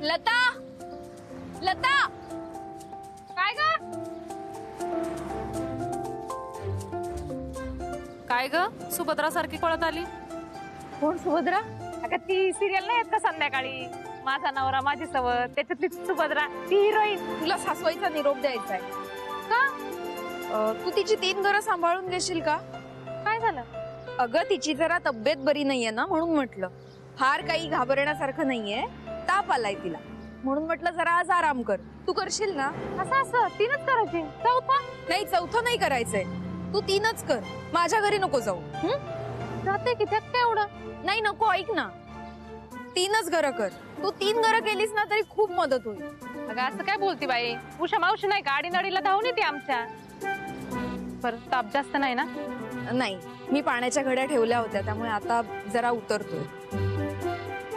लता, लता, काय ग? काय ग सुभद्रा सारखी पळत आली? कोण सुभद्रा? अगं ती सिरियल नाही येत का संध्याकाळी, माझा नवरा माझी सवय, त्याच्यातली सुभद्रा, ती हिरोईन. तुला सासवाईचा निरोप द्यायचा आहे का? तू तिची 3 घरं सांभाळून घेशील का? काय झालं? अगं तिची जरा तब्येत बरी नाहीये ना, म्हणून म्हटलं. फार काही घाबरण्यासारखं नाहीये, ताप आलाय तिला, म्हणून म्हटलं जरा आज आराम कर. तू करशील ना? असं 3च करायची, चौथा नाही, चौथं नाही करायचंय. तू 3च कर. माझ्या घरी नको जाऊ. जाते की त्यात काय एवढं? नाही नको, ऐक ना, 3च घरं कर. तू 3 घरं केलीस ना तरी खूप मदत होईल. अगं असं काय बोलती बाई? उषा मावशी नाही का आडीनडीला धावून येते आमच्या. परत ताप जास्त नाही ना? नाही, मी पाण्याच्या घड्या ठेवल्या होत्या, त्यामुळे आता जरा उतरतोय.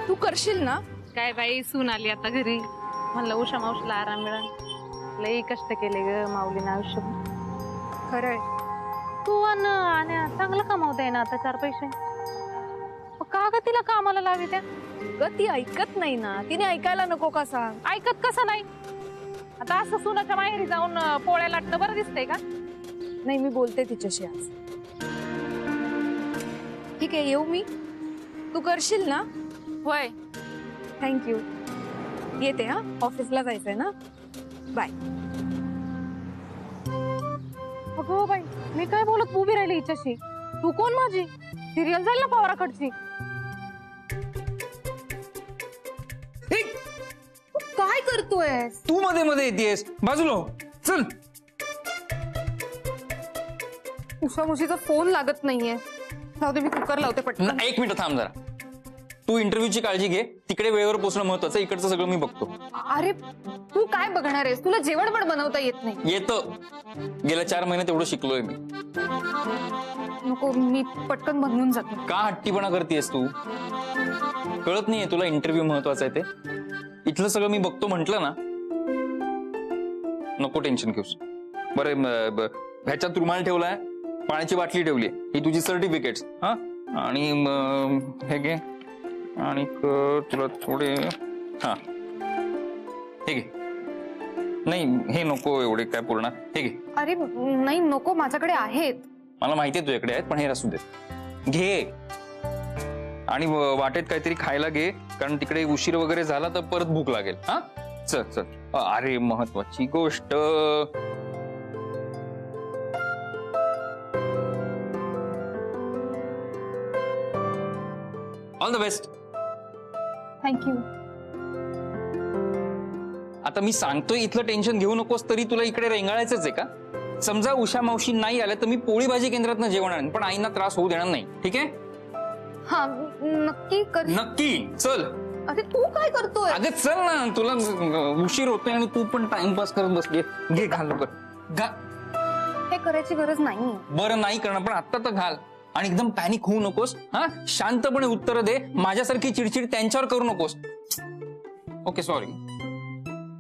तू करशील ना? काय बाई, सून आली आता घरी, म्हणलं उषा मावशीला आराम मिळेल. लई कष्ट केले ग माऊलीनं आयुष्यात. खरंय. तू आणि चांगलं कमावताय ना आता 4 पैसे. का ग तिला कामाला लावी त्या? ग ती ऐकत नाही ना. तिने ऐकायला नको का सांग? ऐकत कसं नाही? आता असं सुनाच्या माहेरी जाऊन पोळ्या लाटणं बरं दिसतंय का? नाही, मी बोलते तिच्याशी आज. ठीक आहे, येऊ मी? तू करशील ना? होय. थँक्यू. येते हा, ऑफिसला जायचंय ना. बाय. अगो बाई, मी काय बोलत उभी राहिली हिच्याशी? तू कोण माझी? सिरियल जाईल ना पवाराकडची. काय करतोय तू? मध्ये मध्ये येतेस, बाजूला हो. चल. उषा मुशीचा फोन लागत नाहीये. जाऊ दे, मी कुकर लावते पटकन. 1 मिनिट थांब जरा. तू इंटरव्ह्यूची काळजी घे. तिकडे वेळेवर पोहोचणं महत्वाचं. इकडचं सगळं मी बघतो. अरे तू काय बघणार आहेस? तुला जेवण पण बनवता येत नाही. येतं. गेल्या 4 महिन्यात एवढं शिकलोय मी. नको, मी पटकन बनवून जाते. का हट्टीपणा करतेस तू? कळत नाहीये तुला इंटरव्ह्यू महत्वाचा आहे ते? इथलं सगळं मी बघतो म्हंटल ना. नको टेन्शन घेऊस. बरं, ह्याच्यात रुमाल ठेवलाय, पाण्याची बाटली ठेवली, ही तुझी सर्टिफिकेट्स. हा, आणि हे घे, आणि तुला थोडे, हा हे घे. नाही, हे नको एवढे काय पूर्ण. हे घे. अरे नाही नको, माझ्याकडे आहेत. मला माहितीये तुझ्याकडे आहेत, पण हे असू दे. घे. आणि वाटेत काहीतरी खायला घे, कारण तिकडे उशीर वगैरे झाला तर परत भूक लागेल. हा, चल चल. अरे महत्वाची गोष्ट. All the best. थँक्यू. आता मी सांगतोय इथलं टेन्शन घेऊ नकोस, तरी तुला इकडे रेंगाळायचंच आहे का? समजा उषा मावशी नाही आल्या तर मी पोळी भाजी केंद्रातनं जेवण आणेन, पण आईंना त्रास होऊ देणार नाही. ठीक आहे? हा, नक्की कर. नक्की. चल. अरे तू काय करतोय? अगं चल ना, तुला उशीर होतोय आणि तू पण टाइमपास करत बसली. घे, घाल लवकर. हे करायची गरज नाही. बरं नाही करणार, पण आत्ता तर घाल. आणि एकदम पॅनिक होऊ नकोस. हा, शांतपणे उत्तर दे. माझ्यासारखी चिडचिड त्यांच्यावर करू नकोस. Okay, sorry.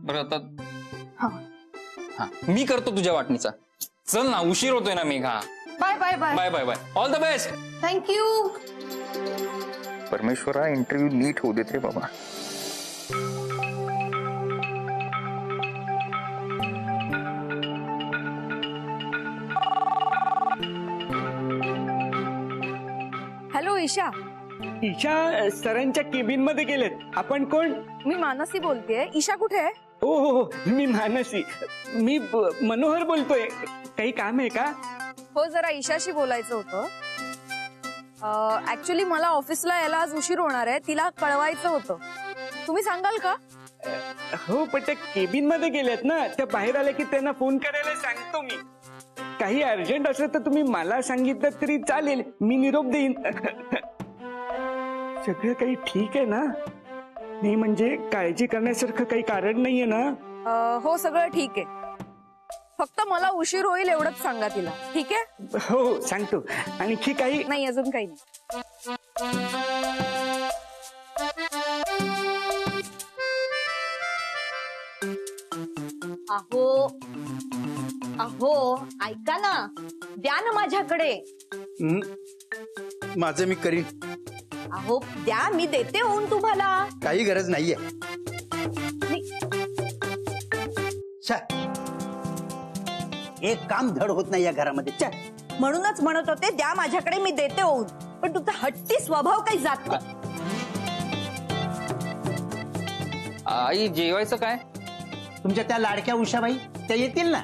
बरं आता हा, मी करतो तुझ्या वाटणीचा. चल ना, उशीर होतोय ना. Megha, bye bye bye. Bye bye bye. All the best. Thank you. परमेश्वरा, इंटरव्ह्यू नीट होऊ देत रे बाबा. हॅलो ईशा. ईशा सरांच्या केबिन मध्ये गेलेत. आपण कोण? मी मानसी बोलतेय. ईशा कुठे आहे? हो हो हो, मी मानसी. मी मनोहर बोलतोय. काही काम आहे का? हो, जरा ईशाशी बोलायचं होतं. ऍक्च्युली मला ऑफिसला यायला आज उशीर होणार आहे, तिला कळवायचं होतं. तुम्ही सांगाल का? हो, पण त्या केबिन मध्ये गेलेत ना. त्या बाहेर आल्या की त्यांना फोन करायला सांगतो मी. काही अर्जंट असलं तर तुम्ही मला सांगितलं तरी चालेल, मी निरोप देईन. सगळं काही ठीक आहे ना? नाही म्हणजे काळजी करण्यासारखं काही कारण नाहीये ना? हो, सगळं ठीक आहे. फक्त मला उशीर होईल एवढंच सांगा तिला. ठीक आहे? हो, सांगतो. आणखी काही नाही, अजून काही नाही. अहो अहो, ऐका ना, द्या ना माझ्याकडे. माझं मी करीन. अहो द्या, मी देते होऊन तुम्हाला. काही गरज नाहीये. छे, एक काम धड होत नाही या घरामध्ये. छे. म्हणूनच म्हणत होते द्या माझ्याकडे, मी देते होऊन. पण तुझा हट्टी स्वभाव काही जात नाही. आई जेवायचं काय? तुमच्या त्या लाडक्या उषाबाई त्या येतील ना.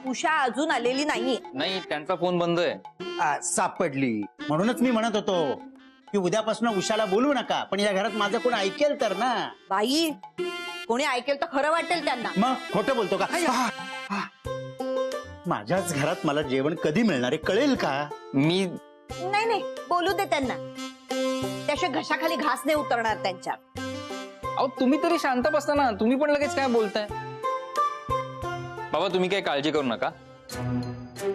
उषा अजून आलेली नाहीये. नाही, त्यांचा फोन बंद आहे. सापडली म्हणूनच मी म्हणत होतो की उद्यापासून उषाला बोलू नका, पण या घरात माझं कोण ऐकेल तर ना. बाई, कोणी ऐकेल तर खरं वाटेल त्यांना. मग खोटं बोलतो का? माझ्याच घरात मला जेवण कधी मिळणार आहे कळेल का? मी नाही नाही, बोलू दे त्यांना. त्याशिवाय घशाखाली घास नाही उतरणार त्यांच्या. अहो तुम्ही तरी शांत बसता ना, तुम्ही पण लगेच काय बोलताय? बाबा तुम्ही काही काळजी करू नका,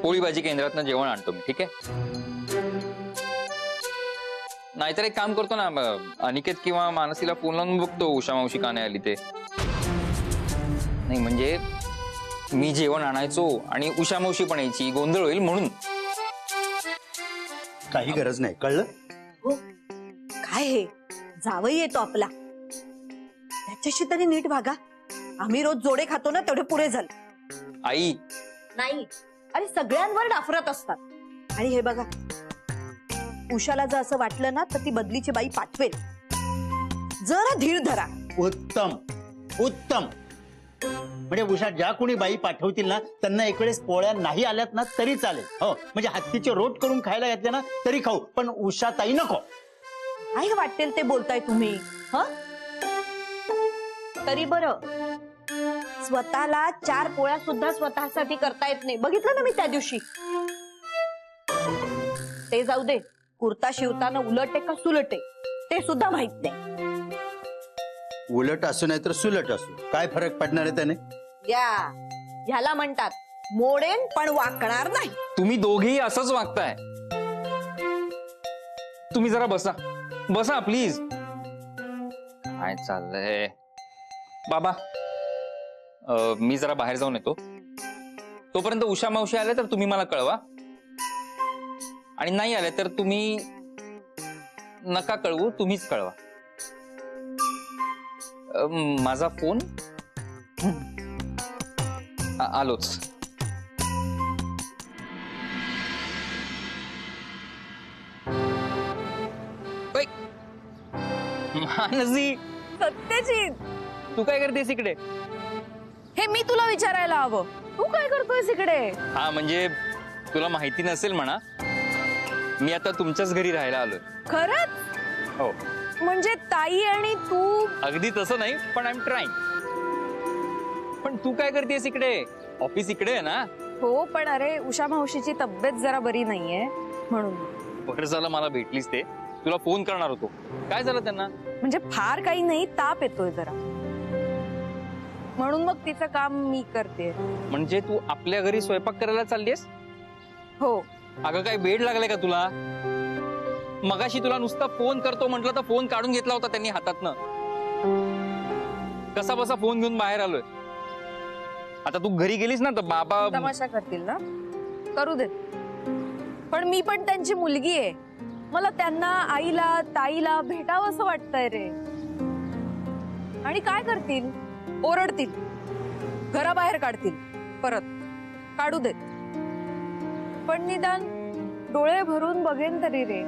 पोळी भाजी केंद्रातनं जेवण आणतो मी, ठीक आहे? नाहीतर एक काम करतो ना, अनिकेत किंवा मानसीला फोन लावून बघतो उषा मावशी का नाही आली ते. नाही म्हणजे मी जेवण आणायचो आणि उषा मावशी पण यायची, गोंधळ होईल म्हणून. काही गरज नाही, कळलं? हो, काय हे जावई येतो आपला, त्याच्याशी तरी नीट वागा. आम्ही रोज जोडे खातो ना, तेवढे पुरे झाले. आई नाही, अरे सगळ्यांवर डाफरत असतात. आणि हे बघा, उषाला जर असं वाटलं ना तर ती बदलीची बाई पाठवेल. जरा धीर धरा. उत्तम उत्तम. म्हणजे उषा ज्या कोणी बाई पाठवतील ना त्यांना एक वेळेस पोळ्या नाही आल्यात ना तरी चालेल. हो, म्हणजे हत्तीचे रोट करून खायला घातले ना तरी खाऊ, पण उषा ताई नको. काय वाटेल ते बोलताय तुम्ही? ह तरी बरं, स्वतःला 4 पोळ्या सुद्धा स्वतःसाठी करता येत नाही. बघितलं ना मी त्या दिवशी. ते जाऊ दे, कुर्ता शिवताना उलट आहे का सुलट आहे ते सुद्धा माहित नाही. उलट असू नाही तर सुलट असू, काय फरक पडणार आहे त्याने? ह्याला म्हणतात मोडेन पण वाकणार नाही. तुम्ही दोघेही असंच वागताय. तुम्ही जरा बसा बसा प्लीज. काय चाललंय बाबा? मी जरा बाहेर जाऊन येतो, तोपर्यंत उषा मावशी आले तर तुम्ही मला कळवा, आणि नाही आले तर तुम्ही नका कळवू, तुम्हीच कळवा. माझा फोन आलोच. मानसी, सत्यजित, तू काय करतेस इकडे? हे मी तुला विचारायला हवं, तू काय करतोयस इकडे? हा म्हणजे तुला माहिती नसेल म्हणा, मी आता तुमच्याच घरी राहायला आलोय. खरंच? हो. म्हणजे ताई आणि तू? अगदी तसं नाही, पण आय एम ट्राईंग. पण तू काय करतेस इकडे? ऑफिस इकडे आहे ना? हो, पण अरे उषा मावशीची तब्येत जरा बरी नाहीये म्हणून. बरं झालं मला भेटलीस, ते तुला फोन करणार होतो. काय झालं त्यांना? म्हणजे फार काही नाही, ताप येतोय जरा, म्हणून मग तिचं काम मी करते. म्हणजे तू आपल्या घरी स्वयंपाक करायला चाललीस? हो. अगं काय बेड लागलाय का तुला? मगाशी तुला नुसता फोन करतो म्हटलं तर फोन काढून घेतला होता त्यांनी हातातनं. कसा बसा फोन घेऊन बाहेर आलोय. आता तू घरी गेलीस ना तर बाबा तमाशा करतील ना, करू देत. पण मी पण त्यांची मुलगी आहे, मला त्यांना, आईला ताईला भेटावं असं वाटतंय रे. आणि काय करतील? ओरडतील, घराबाहेर काढतील, परत काढू देत. पण निदान डोळे भरून बघेन तरी रे.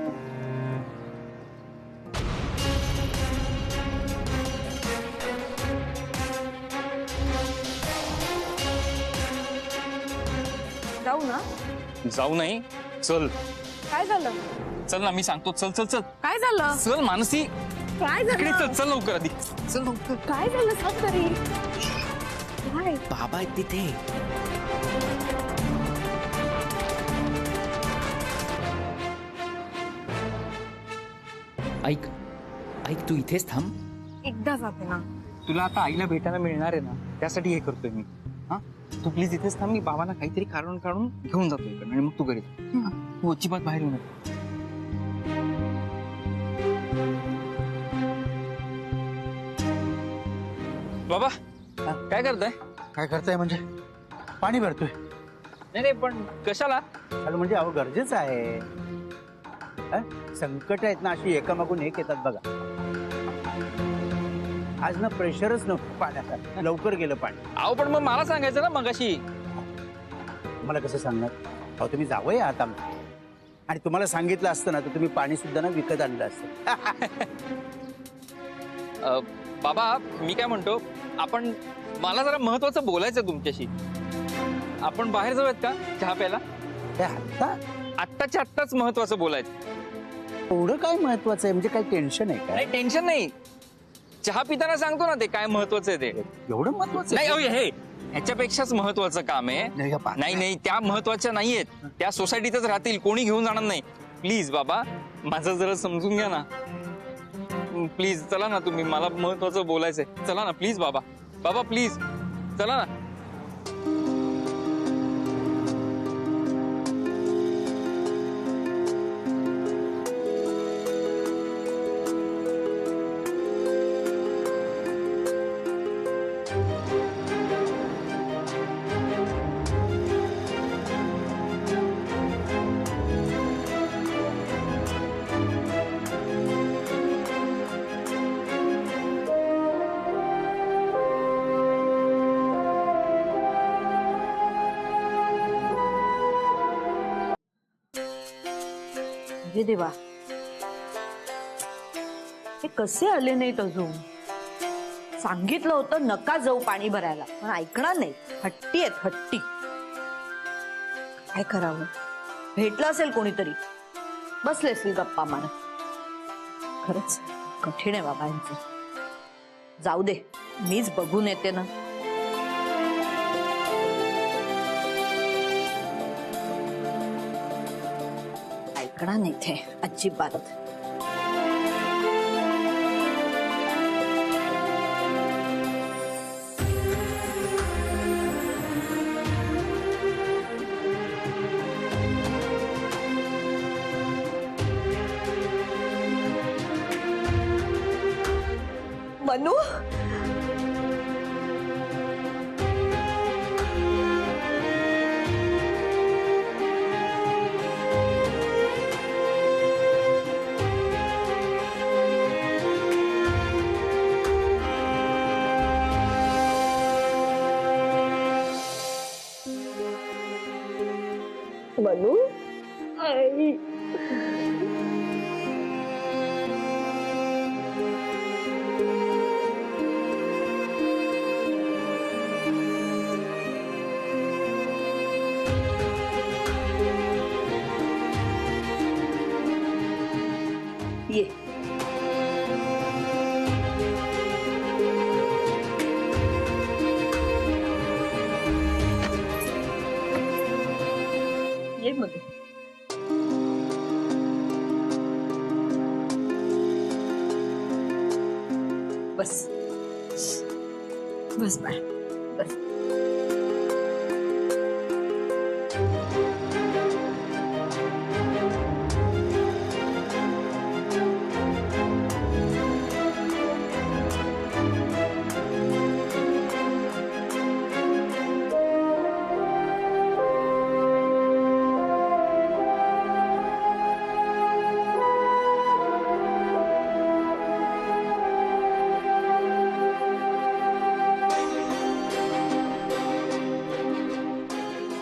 जाऊ ना? जाऊ नाही, चल. काय झालं? चल ना, मी सांगतो, चल चल चल. काय झालं? चल मानसी, काय इकडे झालं? चल, चल लवकर आधी, चल लवकर. काय झालं सांग तरी. काय? बाबा आहेत तिथे. ऐक ऐक, तू इथेच थांब. एकदा जाते ना. तुला आता आईला भेटायला मिळणार आहे ना, त्यासाठी हे करतोय मी. हा, तू प्लीज इथेच थांब, मी बाबांना काहीतरी कारण काढून घेऊन जातो इकडे, आणि मग तू घरी जा. तू अजिबात बाहेर येऊ नको. बाबा काय करताय? काय करताय म्हणजे? पाणी भरतोय. नाही नाही, पण कशाला? चालू म्हणजे अहो गरजेचं आहे. संकट आहेत ना, अशी एकामागून एक येतात बघा. आज ना प्रेशरच नव्हतं पाण्याचा, लवकर गेलं पाणी. अहो पण मग मला सांगायचं ना मगाशी. मला कसं सांगणार? अहो तुम्ही जावंय आहात आमचं, आणि तुम्हाला सांगितलं असतं ना तर तुम्ही पाणी सुद्धा ना विकत आणलं असतं. बाबा मी काय म्हणतो, आपण मला जरा महत्वाचं बोलायचं तुमच्याशी. आपण बाहेर जाऊयात का चहा प्यायला? आता आत्ताच्या आत्ताच महत्वाचं बोलायचं. एवढं काय महत्वाचं आहे? म्हणजे काय टेन्शन आहे नाही का? टेन्शन नाही, चहा पिताना सांगतो ना ते काय महत्वाचं आहे ते. एवढं महत्वाचं नाही अहो हे ह्याच्यापेक्षाच महत्वाचं काम आहे. नाही नाही त्या महत्वाच्या नाहीयेत, त्या सोसायटीतच राहतील, कोणी घेऊन जाणार नाही. प्लीज बाबा माझं जरा समजून घ्या ना प्लीज. चला ना तुम्ही, मला महत्वाचं बोलायचंय. चला ना प्लीज बाबा. बाबा प्लीज चला ना. हे देवा, हे कसे आले नाहीत अजून? सांगितलं होतं नका जाऊ पाणी भरायला, पण ऐकणार नाही. हट्टी आहेत हट्टी. काय करावं? भेटलं असेल कोणीतरी, बसले असतील गप्पा मारत. खरंच कठीण आहे बाबा यांचं. जाऊ दे, मीच बघून येते ना. ऐकणार नाही ते अजिबात. मनू, मनू, आई. ये. ये मग. बस बस बाळ, बस.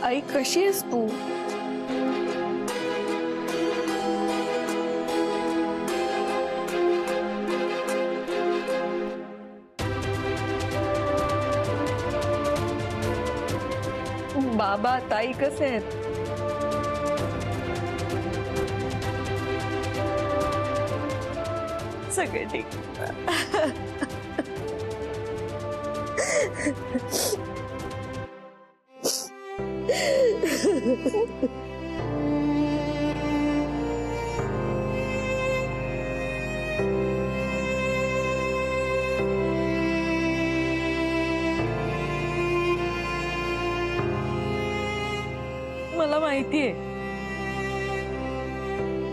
आई कशी आहेस तू? बाबा ताई कसे आहेत? सगळे ठीक. मला माहितीये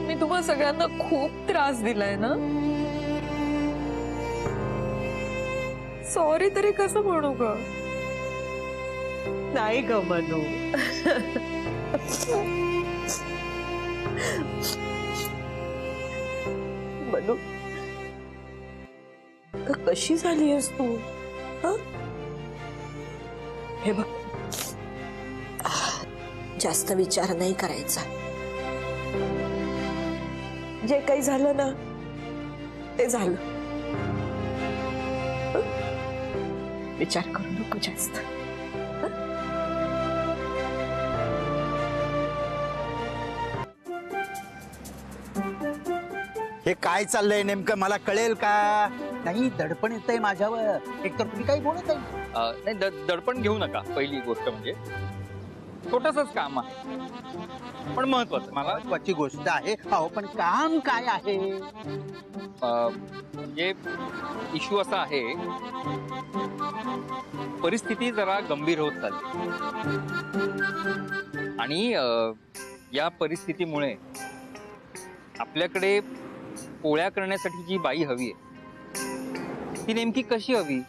मी तुम्हा सगळ्यांना खूप त्रास दिलाय ना. सॉरी तरी कसं म्हणू ग? नाही ग मनू. मनू अगं कशी झाली आहेस तू? हं? हे बघ, जास्त विचार नाही करायचा. जे काही झालं ना ते झालं. हं? विचार करू नको जास्त. हे काय चाललंय नेमकं मला कळेल का? नाही दडपण येतंय माझ्यावर. एकतर तुम्ही काही बोलत आहे. नाही दडपण घेऊ नका. पहिली गोष्ट म्हणजे छोटसच काम आहे पण महत्वाचं. मला महत्वाची गोष्ट आहे. अहो पण काम काय आहे? म्हणजे इश्यू असा आहे, परिस्थिती जरा गंभीर होत चालली आणि या परिस्थितीमुळे आपल्याकडे पोळ्या करण्यासाठी जी बाई हवी आहे ती नेमकी कशी हवी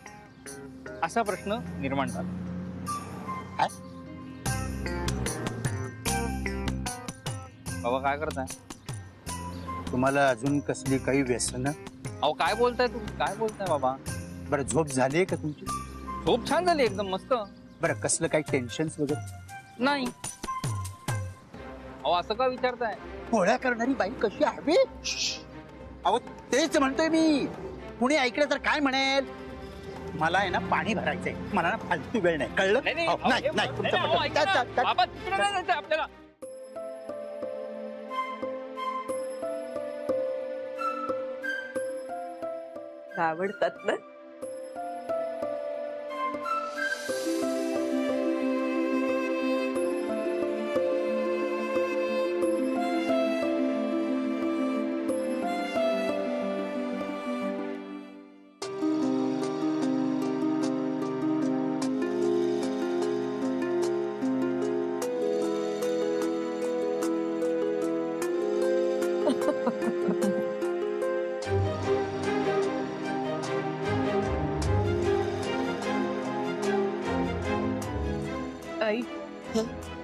असा प्रश्न निर्माण झाला. बाबा काय करताय? तुम्हाला अजून कसली काही व्यसन? अहो काय बोलताय तुम्ही? काय बोलताय बाबा? बरं झोप झाली का तुमची? झोप छान झाली एकदम मस्त. बरं कसलं काही टेन्शन वगैरे नाही. अहो असं का विचारताय? पोळ्या करणारी बाई कशी हवी? अहो तेच म्हणतोय मी. कुणी ऐकलं तर काय म्हणेल? मला आहे ना पाणी भरायचंय. मला ना फालतू वेळ नाही. कळलं? नाही, नाही, अहो, अहो, नाही हे- नाही नाही, तुमचं अहो, पटलं. ऐका ना. चल, चल, चल. बाबा तिकडे नाही जायचं आपल्याला. आवडतात ना? आई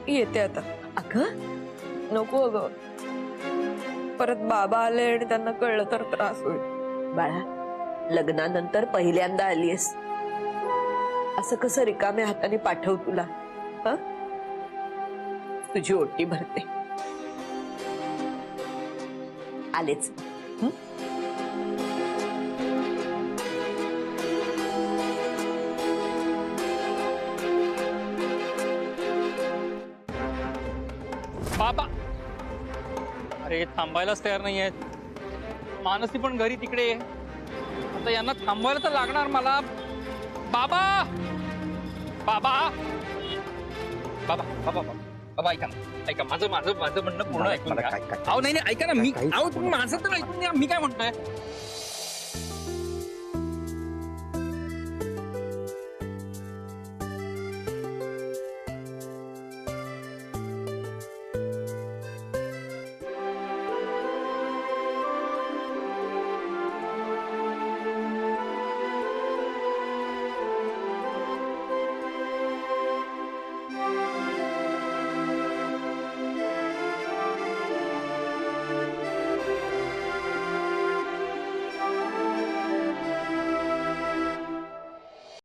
येते आता. अगं नको अगं, परत बाबा आले आणि त्यांना कळलं तर त्रास होईल. बाळा, लग्नानंतर पहिल्यांदा आलीयस, असं कसं रिकाम्या हाताने पाठव तुला? हं? तुझी ओटी भरते. आलेच. हं? बाबा अरे थांबायलाच तयार नाही आहेत. मानसी पण घरी तिकडे आहे. आता यांना थांबवायला तर लागणार मला. बाबा बाबा बाबा बाबा बाबा ऐका ना. ऐका माझं माझं माझं म्हणणं पूर्ण ऐकून मला घ्या. काय- काय- अहो नाही नाही ऐका ना. मी काही- अहो तुम्ही माझं तर ऐकून घ्या. मी काय म्हणतोय